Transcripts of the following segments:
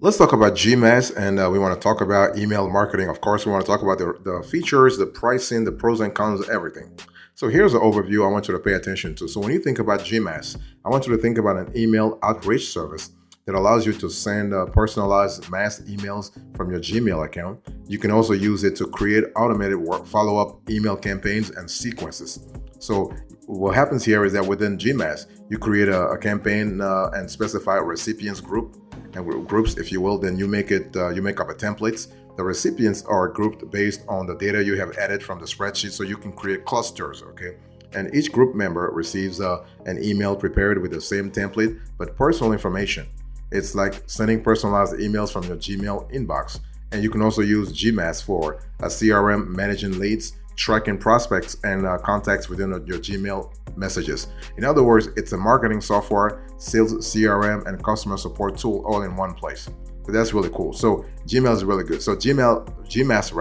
Let's talk about GMass, and we want to talk about email marketing. Of course, we want to talk about the features, the pricing, the pros and cons, everything. So here's an overview I want you to pay attention to. So when you think about GMass, I want you to think about an email outreach service that allows you to send personalized mass emails from your Gmail account. You can also use it to create automated work follow-up email campaigns and sequences. So what happens here is that within GMass, you create a campaign and specify a recipients group and groups, if you will. Then you make up a templates. The recipients are grouped based on the data you have added from the spreadsheet, so you can create clusters. Okay, and each group member receives an email prepared with the same template but personal information. It's like sending personalized emails from your Gmail inbox. And you can also use GMass for a CRM, managing leads, tracking prospects, and contacts within your Gmail messages. In other words, it's a marketing software, sales CRM, and customer support tool all in one place. So that's really cool. So Gmail is really good. So GMass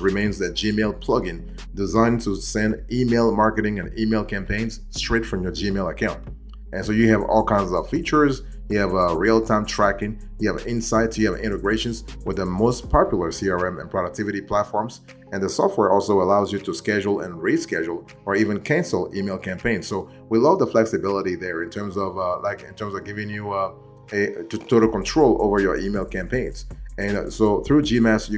remains the Gmail plugin designed to send email marketing and email campaigns straight from your Gmail account. And so you have all kinds of features. You have real-time tracking, you have insights, you have integrations with the most popular CRM and productivity platforms. And the software also allows you to schedule and reschedule or even cancel email campaigns. So we love the flexibility there in terms of giving you total control over your email campaigns. And so through GMass,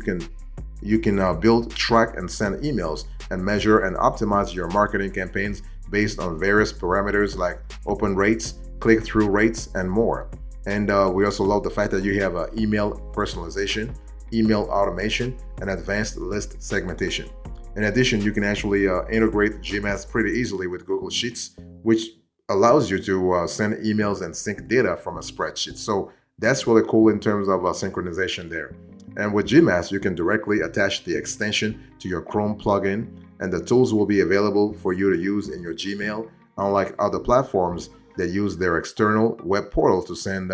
you can build, track, and send emails and measure and optimize your marketing campaigns based on various parameters like open rates, click-through rates, and more. And we also love the fact that you have email personalization, email automation, and advanced list segmentation. In addition, you can actually integrate GMass pretty easily with Google Sheets, which allows you to send emails and sync data from a spreadsheet. So that's really cool in terms of synchronization there. And with GMass, you can directly attach the extension to your Chrome plugin, and the tools will be available for you to use in your Gmail, unlike other platforms that use their external web portal to send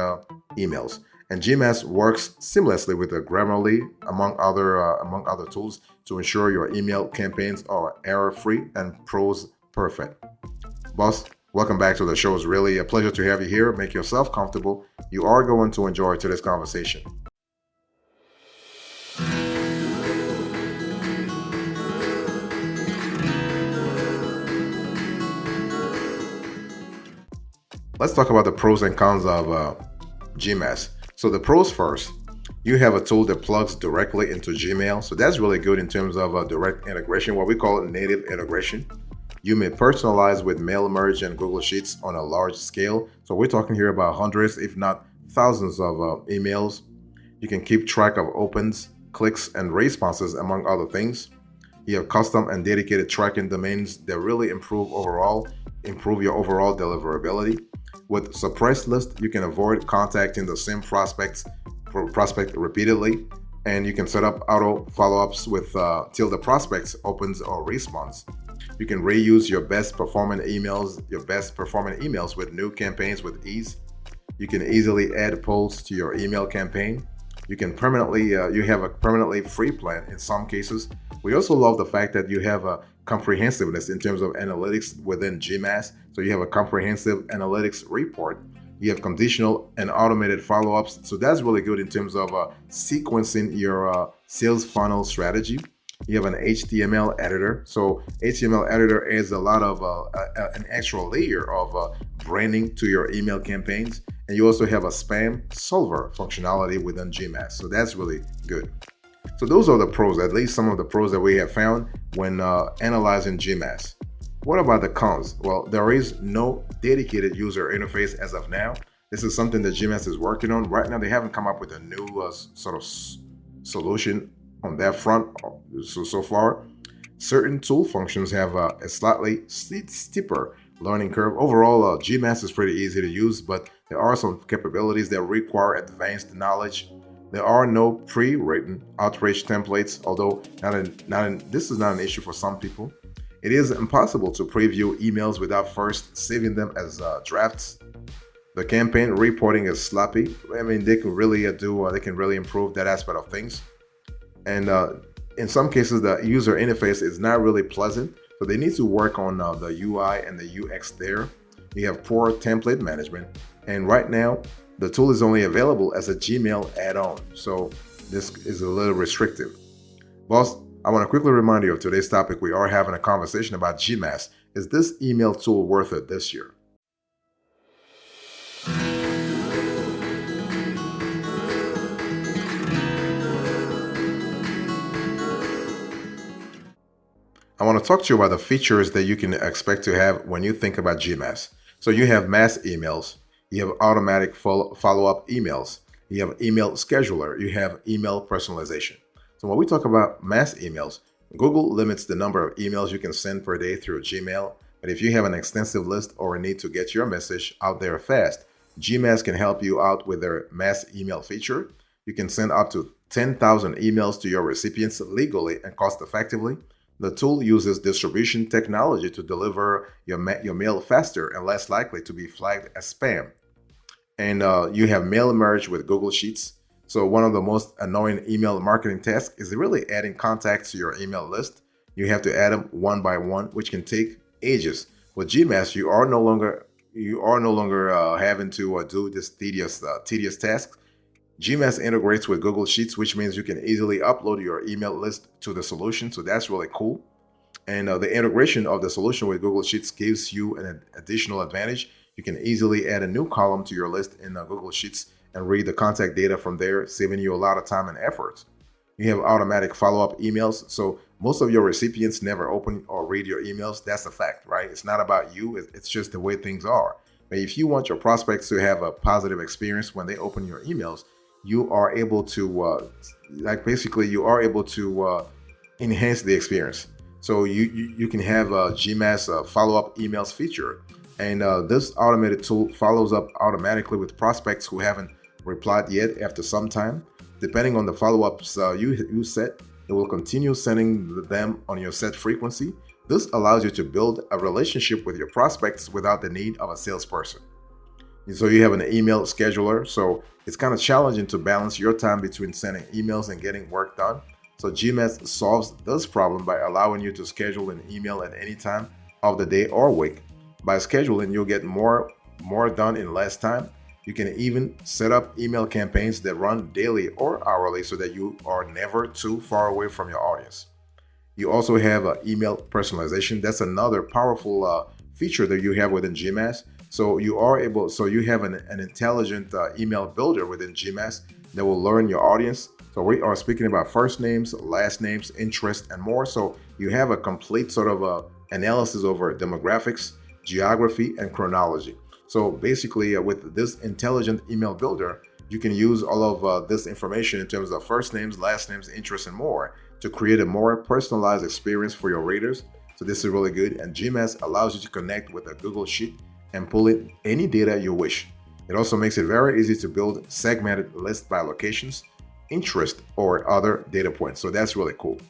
emails. And GMass works seamlessly with Grammarly, among other tools, to ensure your email campaigns are error-free and prose perfect. Boss, welcome back to the show. It's really a pleasure to have you here. Make yourself comfortable. You are going to enjoy today's conversation. Let's talk about the pros and cons of GMass. So the pros first. You have a tool that plugs directly into Gmail. So that's really good in terms of direct integration, what we call native integration. You may personalize with Mail Merge and Google Sheets on a large scale. So we're talking here about hundreds, if not thousands of emails. You can keep track of opens, clicks, and responses, among other things. You have custom and dedicated tracking domains that really improve your overall deliverability. With suppressed list, you can avoid contacting the same prospect repeatedly, and you can set up auto follow-ups with till the prospect opens or responds. You can reuse your best performing emails with new campaigns with ease. You can easily add polls to your email campaign. You have a permanently free plan in some cases. We also love the fact that you have a comprehensiveness in terms of analytics within GMass. So you have a comprehensive analytics report. You have conditional and automated follow-ups. So that's really good in terms of sequencing your sales funnel strategy. You have an HTML editor. So HTML editor adds a lot of an extra layer of branding to your email campaigns. And you also have a spam solver functionality within GMass. So that's really good. So those are the pros, at least some of the pros that we have found when analyzing GMass. What about the cons? Well, there is no dedicated user interface as of now. This is something that GMass is working on. Right now, they haven't come up with a new sort of solution on that front so far. Certain tool functions have a slightly steeper learning curve. Overall, GMass is pretty easy to use, but there are some capabilities that require advanced knowledge. There are no pre-written outreach templates, although this is not an issue for some people. It is impossible to preview emails without first saving them as drafts. The campaign reporting is sloppy. I mean, they can really improve that aspect of things. And in some cases, the user interface is not really pleasant, so they need to work on the UI and the UX there. You have poor template management, and right now, The tool is only available as a Gmail add-on, so this is a little restrictive. Boss, I want to quickly remind you of today's topic. We are having a conversation about GMass. Is this email tool worth it this year? I want to talk to you about the features that you can expect to have when you think about GMass. So you have mass emails, you have automatic follow-up emails, you have email scheduler, you have email personalization. So when we talk about mass emails, Google limits the number of emails you can send per day through Gmail. But if you have an extensive list or a need to get your message out there fast, GMass can help you out with their mass email feature. You can send up to 10,000 emails to your recipients legally and cost effectively. The tool uses distribution technology to deliver your mail faster and less likely to be flagged as spam. And you have mail merge with Google Sheets. So one of the most annoying email marketing tasks is really adding contacts to your email list. You have to add them one by one, which can take ages. With GMass, you are no longer having to do this tedious task. GMass integrates with Google Sheets, which means you can easily upload your email list to the solution. So that's really cool. And the integration of the solution with Google Sheets gives you an additional advantage. You can easily add a new column to your list in Google Sheets and read the contact data from there, saving you a lot of time and effort. You have automatic follow-up emails. So most of your recipients never open or read your emails. That's a fact, right? It's not about you. It's just the way things are. But if you want your prospects to have a positive experience when they open your emails, you are able to enhance the experience. So you can have a GMass follow-up emails feature, and this automated tool follows up automatically with prospects who haven't replied yet after some time. Depending on the follow-ups you set, it will continue sending them on your set frequency. This allows you to build a relationship with your prospects without the need of a salesperson. So you have an email scheduler. So it's kind of challenging to balance your time between sending emails and getting work done. So GMass solves this problem by allowing you to schedule an email at any time of the day or week. By scheduling, you'll get more done in less time. You can even set up email campaigns that run daily or hourly so that you are never too far away from your audience. You also have email personalization. That's another powerful feature that you have within GMass. So you have an intelligent email builder within GMass that will learn your audience. So we are speaking about first names, last names, interests, and more. So you have a complete sort of analysis over demographics, geography, and chronology. So basically, with this intelligent email builder, you can use all of this information in terms of first names, last names, interests, and more to create a more personalized experience for your readers. So this is really good. And GMass allows you to connect with a Google Sheet and pull in any data you wish. It also makes it very easy to build segmented lists by locations, interest, or other data points. So that's really cool.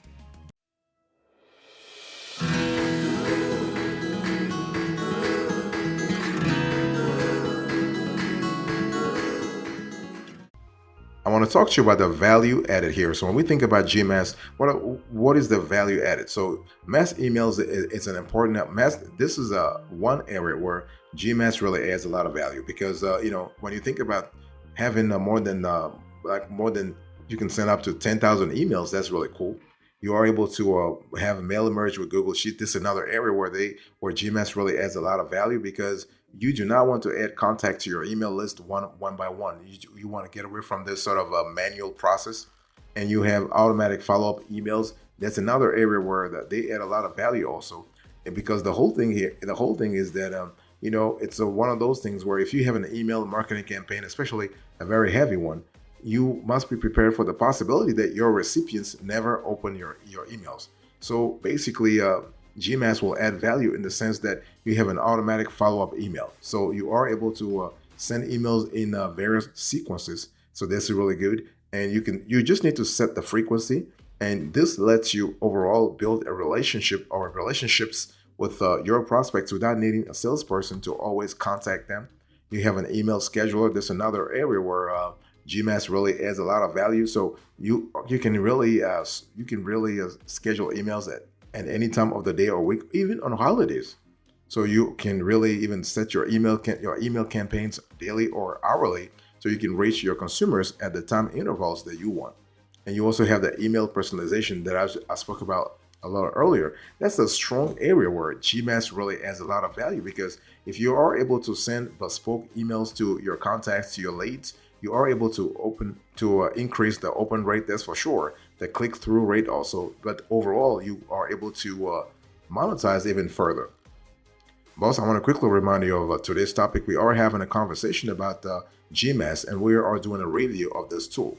I want to talk to you about the value added here. So when we think about GMass, what is the value added? So mass emails is an important mass. This is one area where GMass really adds a lot of value because when you think about having more than you can send up to 10,000 emails, that's really cool. You are able to have mail merge with Google Sheet. This is another area where GMass really adds a lot of value because you do not want to add contact to your email list one by one. You want to get away from this sort of a manual process, and you have automatic follow-up emails. That's another area where they add a lot of value also, and because the whole thing is that it's one of those things where if you have an email marketing campaign, especially a very heavy one, you must be prepared for the possibility that your recipients never open your emails. So basically, GMass will add value in the sense that you have an automatic follow-up email. So you are able to send emails in various sequences. So that's really good. And you just need to set the frequency. And this lets you overall build a relationship or relationships with your prospects without needing a salesperson to always contact them. You have an email scheduler. There's another area where GMass really adds a lot of value. So you can really schedule emails at any time of the day or week, even on holidays. So you can really even set your email campaigns daily or hourly so you can reach your consumers at the time intervals that you want. And you also have the email personalization that I spoke about a lot earlier. That's a strong area where GMass really adds a lot of value, because if you are able to send bespoke emails to your contacts, to your leads, you are able to increase the open rate, that's for sure, the click-through rate also, but overall you are able to monetize even further. Boss, I want to quickly remind you of today's topic. We are having a conversation about GMass, and we are doing a review of this tool.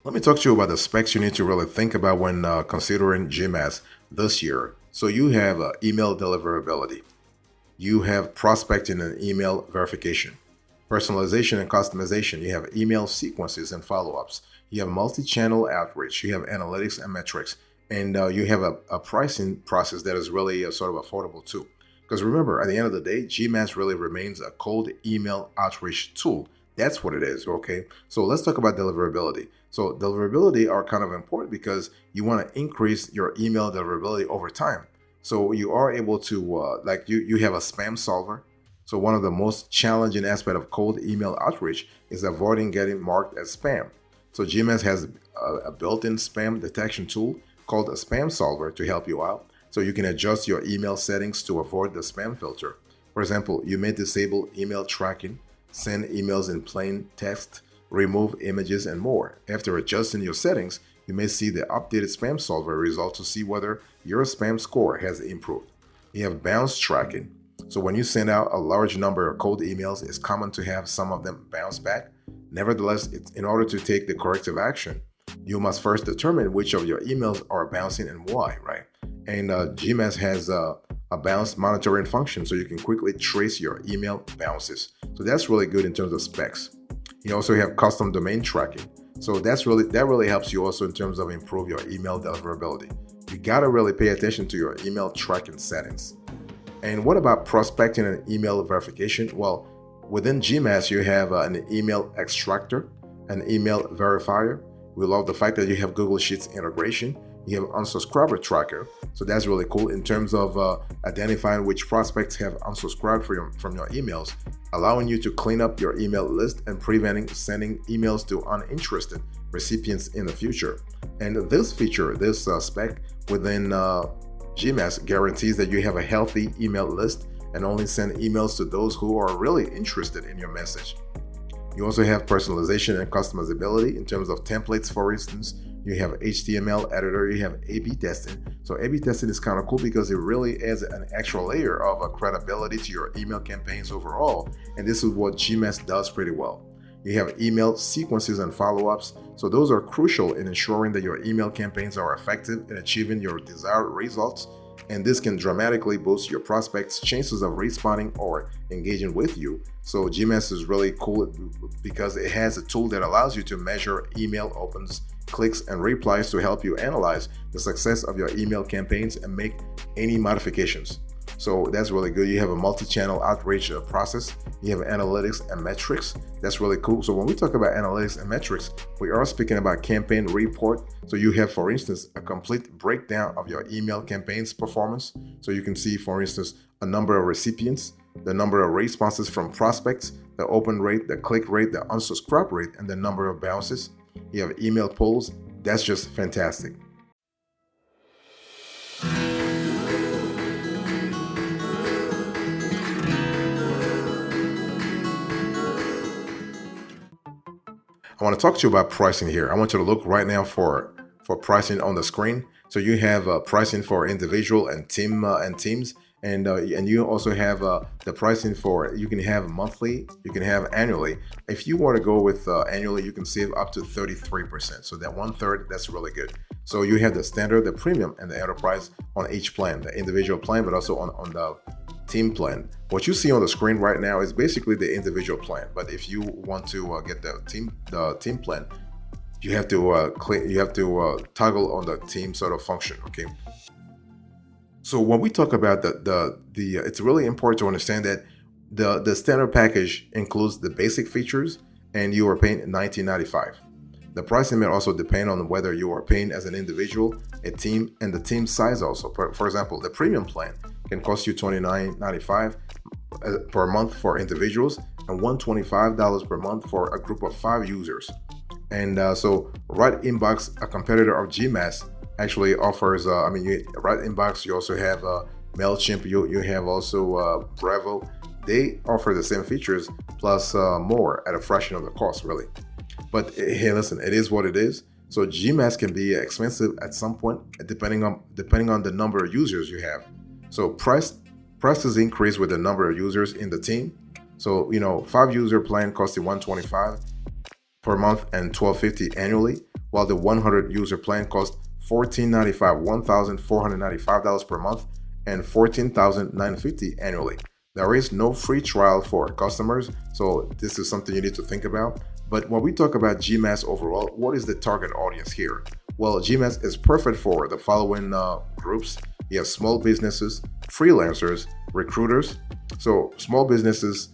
Let me talk to you about the specs you need to really think about when considering GMass this year. So you have email deliverability, you have prospecting and email verification, personalization and customization, you have email sequences and follow-ups, you have multi-channel outreach, you have analytics and metrics, and you have a pricing process that is really sort of affordable too. Because remember, at the end of the day, GMass really remains a cold email outreach tool. That's what it is, okay? So let's talk about deliverability. So deliverability are kind of important because you want to increase your email deliverability over time. So you are able to, you have a spam solver. So one of the most challenging aspects of cold email outreach is avoiding getting marked as spam. So GMass has a built-in spam detection tool called a spam solver to help you out. So you can adjust your email settings to avoid the spam filter. For example, you may disable email tracking, send emails in plain text, remove images, and more. After adjusting your settings, you may see the updated spam solver result to see whether your spam score has improved. You have bounce tracking. So when you send out a large number of cold emails, it's common to have some of them bounce back. Nevertheless, in order to take the corrective action, you must first determine which of your emails are bouncing and why, right? And GMass has a bounce monitoring function, so you can quickly trace your email bounces. So that's really good in terms of specs. You also have custom domain tracking. So that really helps you also in terms of improve your email deliverability. You gotta really pay attention to your email tracking settings. And what about prospecting and email verification? Well, within GMass, you have an email extractor, an email verifier. We love the fact that you have Google Sheets integration. You have unsubscriber tracker. So that's really cool in terms of identifying which prospects have unsubscribed from your emails, allowing you to clean up your email list and preventing sending emails to uninterested recipients in the future. And this feature, this spec within GMass guarantees that you have a healthy email list and only send emails to those who are really interested in your message. You also have personalization and customizability in terms of templates. For instance, you have HTML editor, you have A/B testing. So A/B testing is kind of cool because it really adds an extra layer of credibility to your email campaigns overall. And this is what GMass does pretty well. You have email sequences and follow-ups. So those are crucial in ensuring that your email campaigns are effective in achieving your desired results. And this can dramatically boost your prospects' chances of responding or engaging with you. So GMass is really cool because it has a tool that allows you to measure email opens, clicks, and replies to help you analyze the success of your email campaigns and make any modifications. So that's really good. You have a multi-channel outreach process. You have analytics and metrics. That's really cool. So when we talk about analytics and metrics, we are speaking about campaign report. So you have, for instance, a complete breakdown of your email campaign's performance. So you can see, for instance, a number of recipients, the number of responses from prospects, the open rate, the click rate, the unsubscribe rate, and the number of bounces. You have email polls. That's just fantastic. I want to talk to you about pricing here. I want you to look right now for pricing on the screen. So you have pricing for individual and teams, and you also have the pricing for, you can have monthly, you can have annually. If you want to go with annually, you can save up to 33%. So that 1/3, that's really good. So you have the standard, the premium, and the enterprise on each plan, the individual plan, but also on the team plan. What you see on the screen right now is basically the individual plan. But if you want to get the team plan, you have to toggle on the team sort of function. Okay. So when we talk about it's really important to understand that the standard package includes the basic features, and you are paying $19.95. The pricing may also depend on whether you are paying as an individual, a team, and the team size also. For example, the premium plan can cost you $29.95 per month for individuals and $125 per month for a group of 5 users. And so Right Inbox, a competitor of GMass, actually offers, Right Inbox, you also have MailChimp, you have also Bravo. They offer the same features plus more at a fraction of the cost, really. But hey, listen, it is what it is. So GMass can be expensive at some point, depending on the number of users you have. So prices increase with the number of users in the team. So 5 user plan costs you $125 per month and $12.50 annually, while the 100 user plan costs $14.95, $1,495 per month and $14,950 annually. There is no free trial for customers, so this is something you need to think about. But when we talk about GMass overall, what is the target audience here? Well, GMass is perfect for the following groups. You have small businesses, freelancers, recruiters. So small business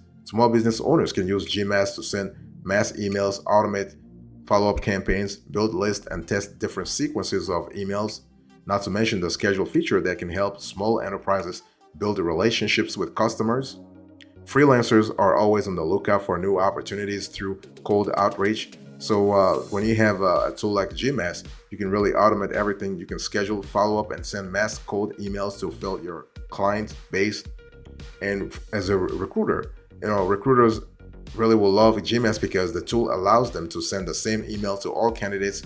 owners can use GMass to send mass emails, automate follow-up campaigns, build lists, and test different sequences of emails. Not to mention the schedule feature that can help small enterprises build relationships with customers. Freelancers are always on the lookout for new opportunities through cold outreach. So when you have a tool like GMass, you can really automate everything. You can schedule follow-up and send mass cold emails to fill your client base. And as a recruiter, recruiters really will love GMass because the tool allows them to send the same email to all candidates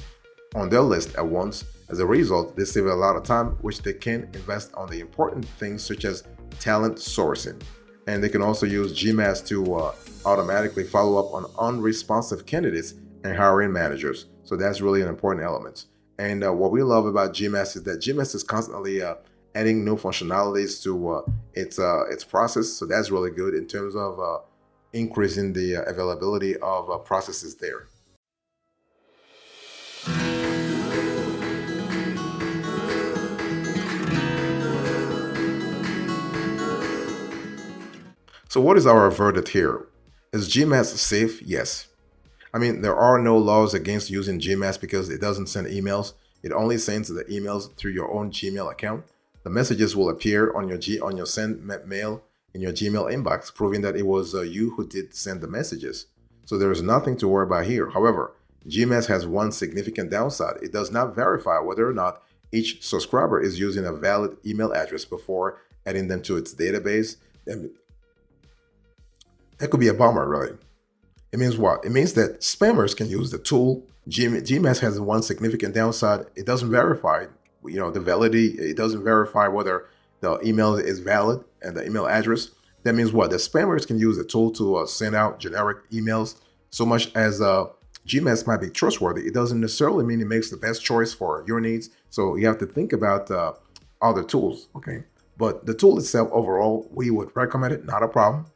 on their list at once. As a result, they save a lot of time, which they can invest on the important things such as talent sourcing. And they can also use GMass to automatically follow up on unresponsive candidates and hiring managers. So that's really an important element. And what we love about GMass is that GMass is constantly adding new functionalities to its process. So that's really good in terms of increasing the availability of processes there. So what is our verdict here? Is GMass safe? Yes. There are no laws against using GMass because it doesn't send emails. It only sends the emails through your own Gmail account. The messages will appear on your send mail in your Gmail inbox, proving that it was you who did send the messages. So there is nothing to worry about here. However, GMass has one significant downside. It does not verify whether or not each subscriber is using a valid email address before adding them to its database. That could be a bummer, really. It means what? It means that spammers can use the tool. GMass has one significant downside. It doesn't verify, the validity. It doesn't verify whether the email is valid and the email address. That means what? The spammers can use the tool to send out generic emails. So much as GMass might be trustworthy, it doesn't necessarily mean it makes the best choice for your needs. So you have to think about other tools, okay? But the tool itself, overall, we would recommend it. Not a problem.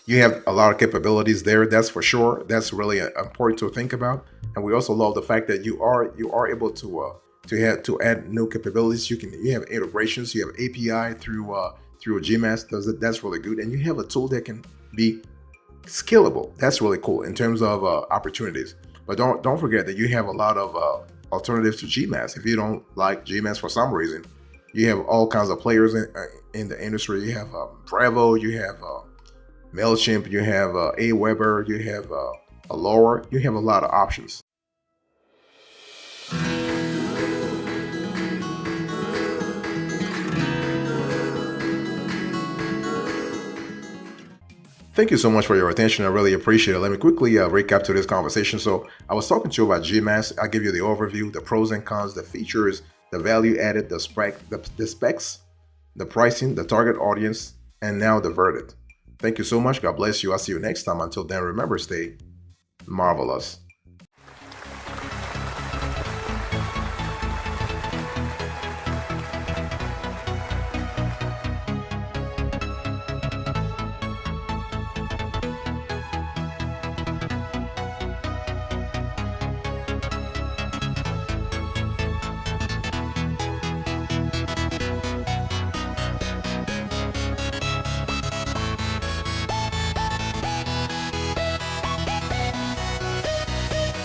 You have a lot of capabilities there, that's for sure. That's really important to think about. And we also love the fact that you are able to add new capabilities. You have integrations, you have API through GMass. That's really good. And you have a tool that can be scalable. That's really cool in terms of opportunities. But don't forget that you have a lot of alternatives to GMass. If you don't like GMass for some reason, you have all kinds of players in the industry. You have Bravo, you have MailChimp, you have Aweber, you have Allure, you have a lot of options. Thank you so much for your attention. I really appreciate it. Let me quickly recap to this conversation. So I was talking to you about GMass. I give you the overview, the pros and cons, the features, the value added, the specs, the pricing, the target audience, and now the verdict. Thank you so much. God bless you. I'll see you next time. Until then, remember, stay marvelous.